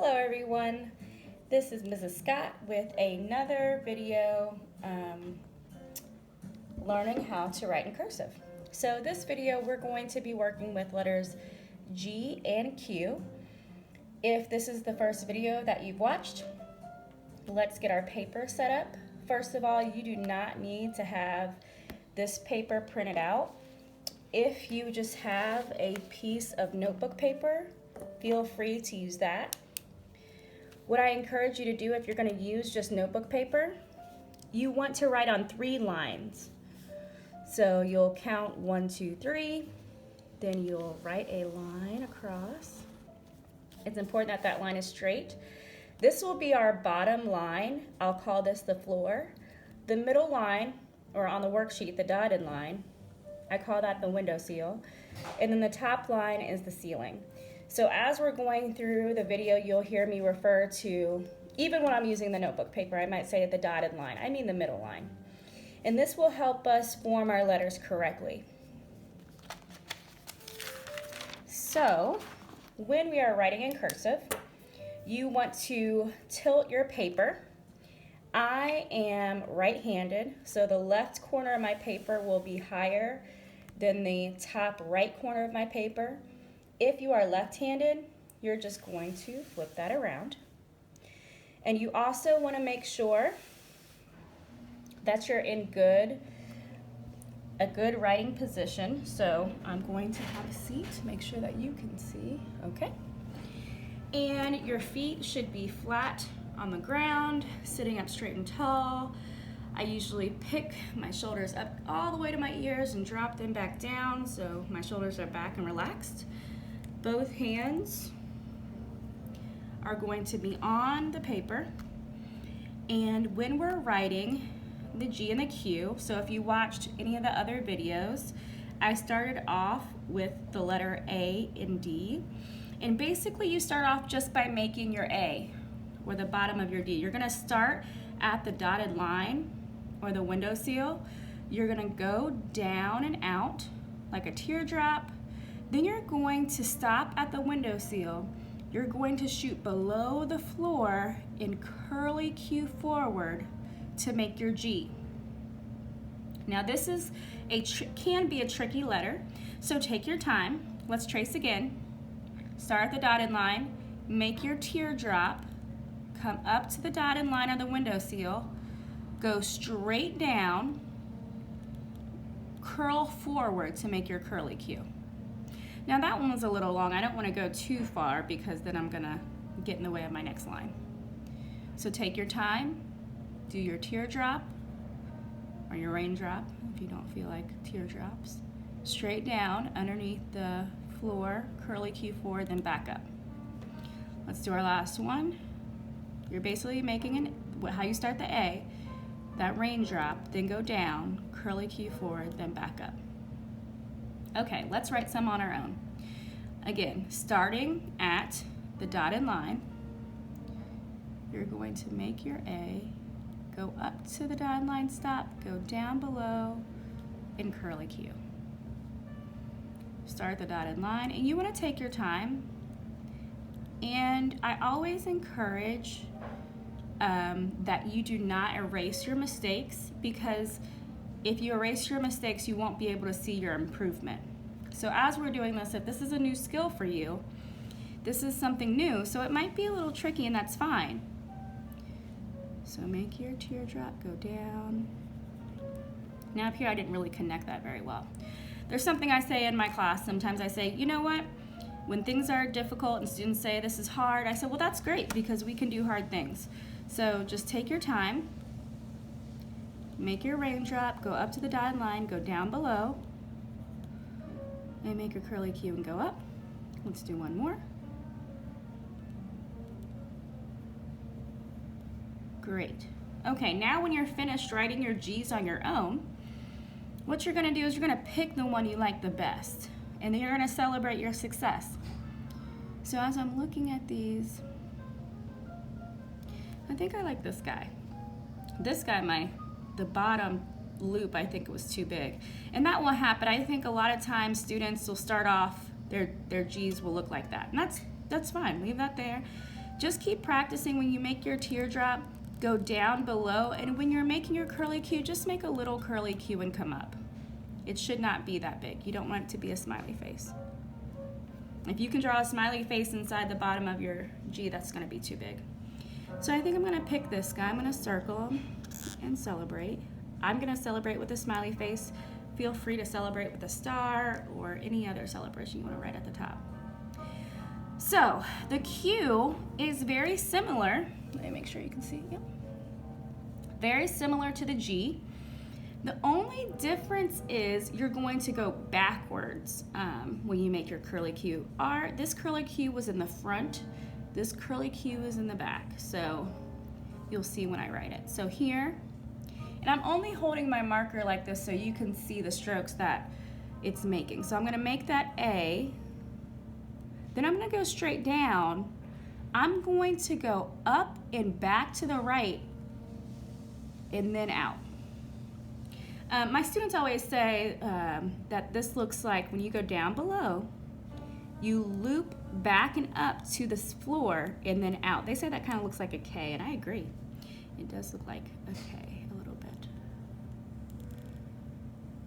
Hello everyone, this is Mrs. Scott with another video learning how to write in cursive. So this video we're going to be working with letters G and Q. If this is the first video that you've watched, let's get our paper set up. First of all, you do not need to have this paper printed out. If you just have a piece of notebook paper, feel free to use that. What I encourage you to do if you're going to use just notebook paper, you want to write on 3 lines. So you'll count 1, 2, 3, then you'll write a line across. It's important that that line is straight. This will be our bottom line. I'll call this the floor. The middle line, or on the worksheet, the dotted line, I call that the windowsill. And then the top line is the ceiling. So as we're going through the video, you'll hear me refer to, even when I'm using the notebook paper, I might say the dotted line. I mean the middle line. And this will help us form our letters correctly. So when we are writing in cursive, you want to tilt your paper. I am right-handed, so the left corner of my paper will be higher than the top right corner of my paper. If you are left-handed, you're just going to flip that around. And you also want to make sure that you're in a good writing position. So I'm going to have a seat to make sure that you can see, okay? And your feet should be flat on the ground, sitting up straight and tall. I usually pick my shoulders up all the way to my ears and drop them back down so my shoulders are back and relaxed. Both hands are going to be on the paper. And when we're writing the G and the Q, so if you watched any of the other videos, I started off with the letter A and D. And basically you start off just by making your A, or the bottom of your D. You're gonna start at the dotted line or the windowsill. You're gonna go down and out like a teardrop. Then you're going to stop at the windowsill. You're going to shoot below the floor and curly Q forward to make your G. Now this is can be a tricky letter, so take your time. Let's trace again. Start at the dotted line, make your teardrop, come up to the dotted line of the windowsill, go straight down, curl forward to make your curly Q. Now that one was a little long. I don't want to go too far because then I'm gonna get in the way of my next line. So take your time, do your teardrop or your raindrop if you don't feel like teardrops. Straight down underneath the floor, curly Q forward, then back up. Let's do our last one. You're basically making how you start the A, that raindrop, then go down, curly Q forward, then back up. Okay, let's write some on our own. Again, starting at the dotted line, you're going to make your A, go up to the dotted line, stop, go down below, and curly Q. Start the dotted line, and you want to take your time. And I always encourage that you do not erase your mistakes, because if you erase your mistakes, you won't be able to see your improvement. So as we're doing this, if this is a new skill for you, this is something new, so it might be a little tricky, and that's fine. So make your teardrop, go down. Now up here, I didn't really connect that very well. There's something I say in my class. Sometimes I say, you know what? When things are difficult and students say this is hard, I say, well, that's great because we can do hard things. So just take your time, make your raindrop, go up to the dotted line, go down below, and make your curly Q and go up. Let's do one more. Great. Okay, now when you're finished writing your G's on your own, what you're gonna do is you're gonna pick the one you like the best, and then you're gonna celebrate your success. So as I'm looking at these, I think I like this guy. This guy, the bottom loop, I think it was too big. And that will happen. I think a lot of times students will start off, their G's will look like that. And that's fine, leave that there. Just keep practicing. When you make your teardrop, go down below, and when you're making your curly Q, just make a little curly Q and come up. It should not be that big. You don't want it to be a smiley face. If you can draw a smiley face inside the bottom of your G, that's going to be too big. So I think I'm going to pick this guy. I'm going to circle and celebrate. I'm going to celebrate with a smiley face. Feel free to celebrate with a star or any other celebration you want to write at the top. So the Q is very similar. Let me make sure you can see. Yep. Very similar to the G. The only difference is you're going to go backwards when you make your curly Q. This curly Q was in the front. This curly Q is in the back. So you'll see when I write it. So here, and I'm only holding my marker like this so you can see the strokes that it's making. So I'm going to make that A. Then I'm going to go straight down. I'm going to go up and back to the right and then out. My students always say that this looks like when you go down below, you loop back and up to this floor and then out. They say that kind of looks like a K, and I agree. It does look like a K a little bit.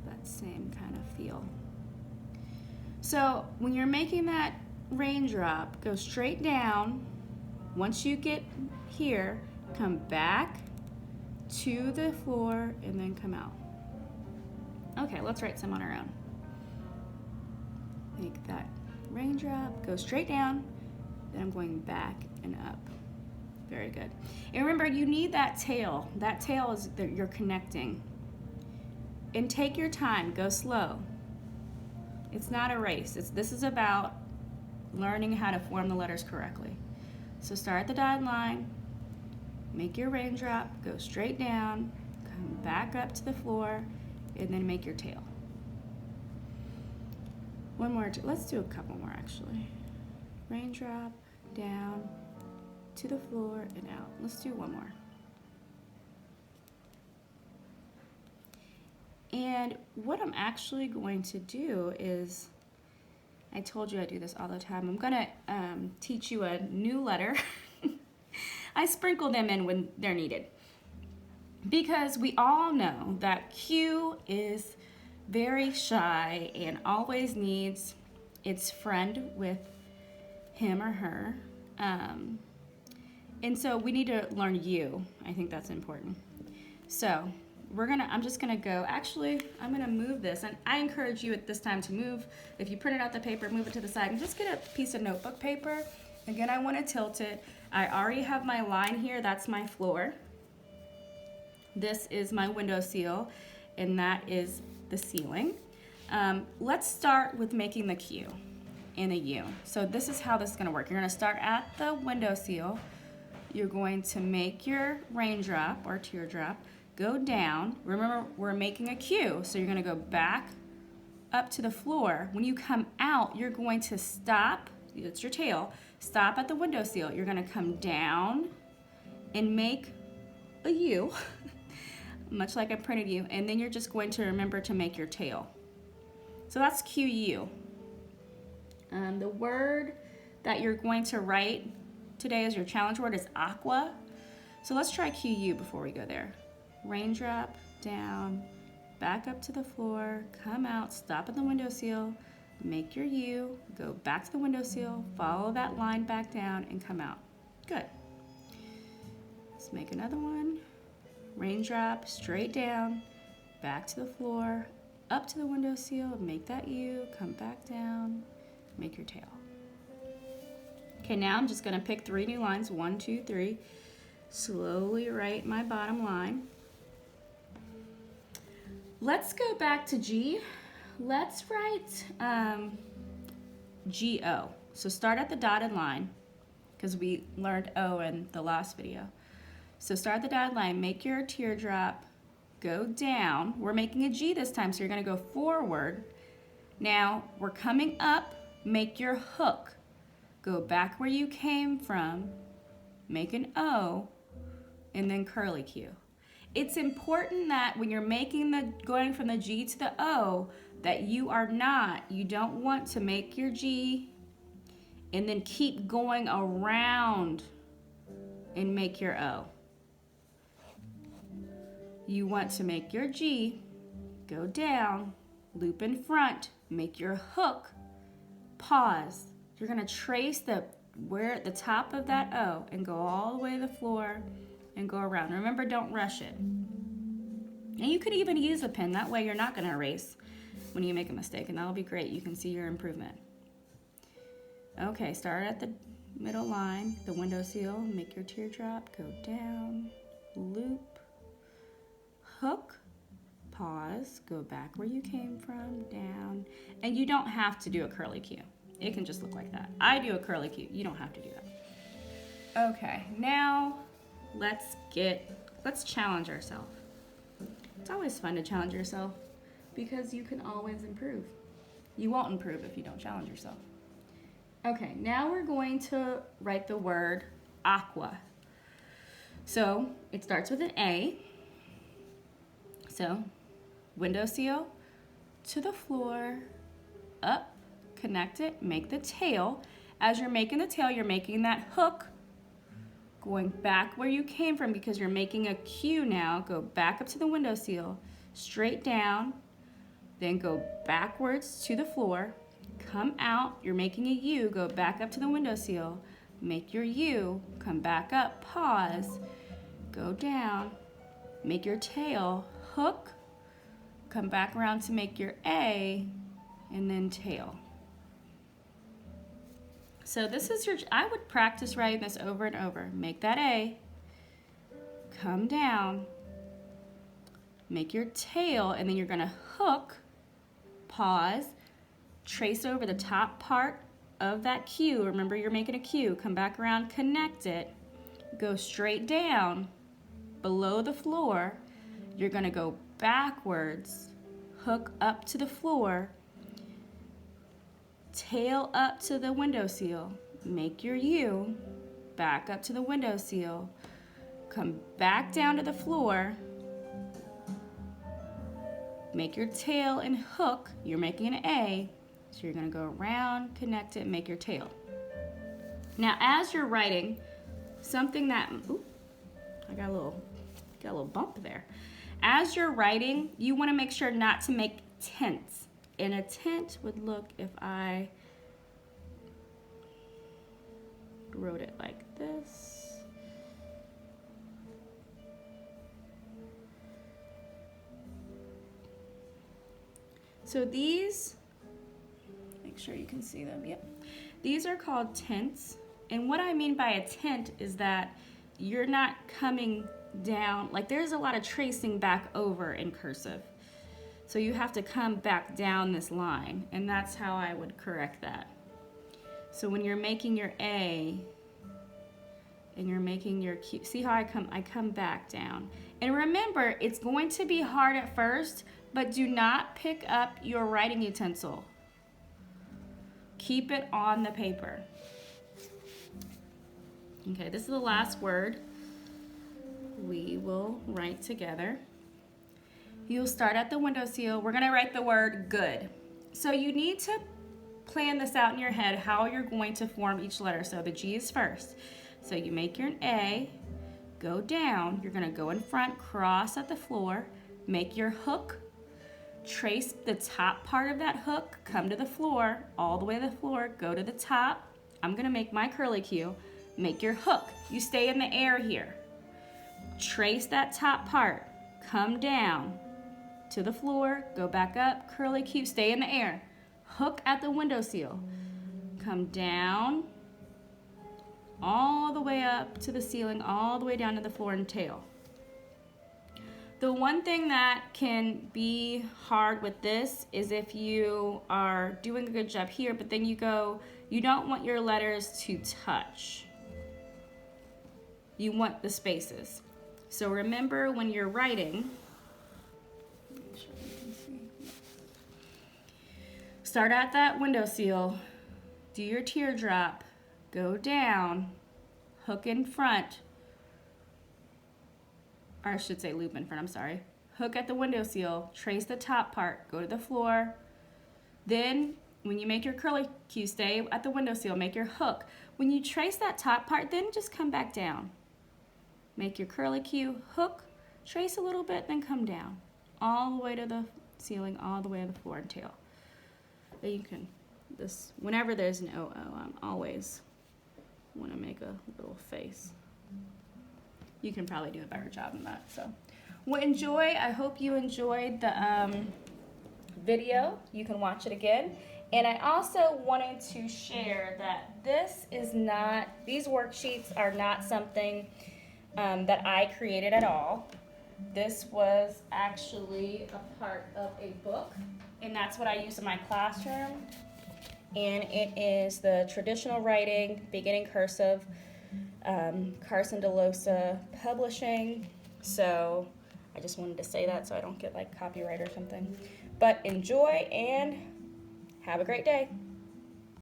That same kind of feel. So when you're making that raindrop, go straight down. Once you get here, come back to the floor and then come out. Okay, let's write some on our own. Make that raindrop, go straight down, then I'm going back and up. Very good. And remember, you need that tail. That tail is that you're connecting. And take your time, go slow. It's not a race. This is about learning how to form the letters correctly. So start at the dotted line, make your raindrop, go straight down, come back up to the floor, and then make your tail. One more, let's do a couple more actually. Raindrop, down, to the floor, and out. Let's do one more. And what I'm actually going to do is, I told you I do this all the time, I'm gonna teach you a new letter. I sprinkle them in when they're needed. Because we all know that Q is very shy and always needs its friend with him or her. And so we need to learn U. I think that's important. So I'm just gonna go, actually, I'm gonna move this, and I encourage you at this time to move, if you printed out the paper, move it to the side, and just get a piece of notebook paper. Again, I wanna tilt it. I already have my line here, that's my floor. This is my windowsill, and that is the ceiling. Let's start with making the Q and the U. So this is how this is gonna work. You're gonna start at the windowsill. You're going to make your raindrop or teardrop, go down. Remember, we're making a Q, so you're gonna go back up to the floor. When you come out, you're going to stop, it's your tail, stop at the windowsill. You're gonna come down and make a U, much like I printed you, and then you're just going to remember to make your tail. So that's QU. The word that you're going to write today as your challenge word is aqua. So let's try QU before we go there. Raindrop, down, back up to the floor, come out, stop at the windowsill, make your U, go back to the windowsill, follow that line back down, and come out. Good. Let's make another one. Raindrop, straight down, back to the floor, up to the windowsill, make that U, come back down, make your tail. Okay, now I'm just gonna pick 3 new lines, 1, 2, 3. Slowly write my bottom line. Let's go back to G. Let's write G-O. So start at the dotted line, because we learned O in the last video. So start at the dotted line, make your teardrop, go down. We're making a G this time, so you're gonna go forward. Now, we're coming up, make your hook. Go back where you came from, make an O, and then curly Q. It's important that when you're going from the G to the O, that you don't want to make your G and then keep going around and make your O. You want to make your G, go down, loop in front, make your hook, pause. You're gonna trace the top of that O and go all the way to the floor and go around. Remember, don't rush it. And you could even use a pen. That way you're not gonna erase when you make a mistake, and that'll be great. You can see your improvement. Okay, start at the middle line, the windowsill, make your teardrop, go down, loop, hook, pause, go back where you came from, down, and you don't have to do a curly Q. It can just look like that. I do a curly Q. You don't have to do that. Okay, now let's challenge ourselves. It's always fun to challenge yourself because you can always improve. You won't improve if you don't challenge yourself. Okay, now we're going to write the word aqua. So it starts with an A. So windowsill to the floor, up, connect it, make the tail. As you're making the tail, you're making that hook, going back where you came from because you're making a Q now. Go back up to the windowsill, straight down, then go backwards to the floor, come out, you're making a U, go back up to the windowsill, make your U, come back up, pause, go down, make your tail, hook, come back around to make your A, and then tail. So this is I would practice writing this over and over. Make that A, come down, make your tail, and then you're gonna hook, pause, trace over the top part of that Q. Remember, you're making a Q. Come back around, connect it, go straight down below the floor. You're gonna go backwards, hook up to the floor, tail up to the windowsill, make your U, back up to the windowsill, come back down to the floor, make your tail and hook. You're making an A, so you're gonna go around, connect it, make your tail. Now, as you're writing, something that, I got a little bump there. As you're writing, you wanna make sure not to make tents. And a tent would look if I wrote it like this. So these, make sure you can see them, yep. These are called tents. And what I mean by a tent is that you're not coming down, like there's a lot of tracing back over in cursive. So you have to come back down this line, and that's how I would correct that. So when you're making your A and you're making your Q, see how I come back down. And remember, it's going to be hard at first, but do not pick up your writing utensil. Keep it on the paper. Okay, this is the last word we will write together. You'll start at the windowsill. We're gonna write the word good. So you need to plan this out in your head how you're going to form each letter. So the G is first. So you make your A, go down. You're gonna go in front, cross at the floor, make your hook, trace the top part of that hook, come to the floor, all the way to the floor, go to the top. I'm gonna make my curly Q. Make your hook. You stay in the air here. Trace that top part, come down to the floor, go back up, curly Q, stay in the air. Hook at the windowsill. Come down all the way up to the ceiling, all the way down to the floor and tail. The one thing that can be hard with this is if you are doing a good job here, but then you don't want your letters to touch. You want the spaces. So remember when you're writing, start at that windowsill, do your teardrop, go down, hook in front, or I should say loop in front, I'm sorry. Hook at the windowsill, trace the top part, go to the floor. Then when you make your curly Q, stay at the windowsill, make your hook. When you trace that top part, then just come back down. Make your curlicue, hook, trace a little bit, then come down. All the way to the ceiling, all the way to the floor and tail. But you can, whenever there's an OO, I'm always want to make a little face. You can probably do a better job than that. So, well, enjoy. I hope you enjoyed the video. You can watch it again. And I also wanted to share that these worksheets are not something that I created at all. This was actually a part of a book, and that's what I use in my classroom. And it is the Traditional Writing, Beginning Cursive, Carson DeLosa Publishing. So I just wanted to say that so I don't get like copyright or something. But enjoy and have a great day.